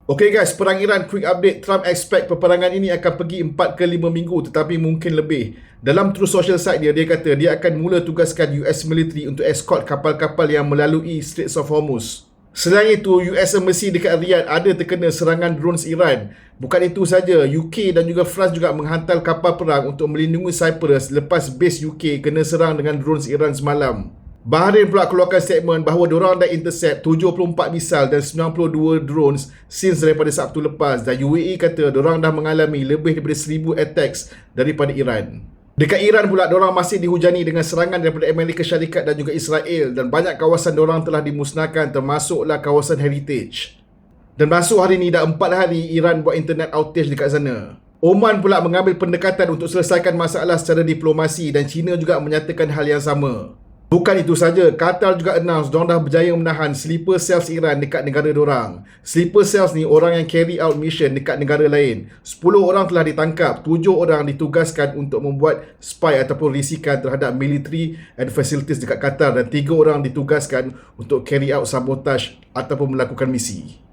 Okay guys, perang Iran, quick update. Trump expect peperangan ini akan pergi 4 ke 5 minggu tetapi mungkin lebih. Dalam Truth Social site dia kata dia akan mula tugaskan US military untuk escort kapal-kapal yang melalui Straits of Hormuz. Selain itu, US Embassy dekat Riyadh ada terkena serangan drones Iran. Bukan itu saja, UK dan juga France juga menghantar kapal perang untuk melindungi Cyprus lepas base UK kena serang dengan drones Iran semalam. Bahrain pula keluarkan statement bahawa diorang dah intercept 74 misal dan 92 drones since daripada Sabtu lepas, dan UAE kata diorang dah mengalami lebih daripada 1000 attacks daripada Iran. Dekat Iran pula, diorang masih dihujani dengan serangan daripada Amerika Syarikat dan juga Israel, dan banyak kawasan diorang telah dimusnahkan termasuklah kawasan heritage. Dan masuk hari ni dah 4 hari Iran buat internet outage dekat sana. Oman pula mengambil pendekatan untuk selesaikan masalah secara diplomasi dan China juga menyatakan hal yang sama. Bukan itu saja, Qatar juga announce diorang dah berjaya menahan sleeper cells Iran dekat negara diorang. Sleeper cells ni orang yang carry out mission dekat negara lain. 10 orang telah ditangkap, 7 orang ditugaskan untuk membuat spy ataupun risikan terhadap military and facilities dekat Qatar, dan 3 orang ditugaskan untuk carry out sabotage ataupun melakukan misi.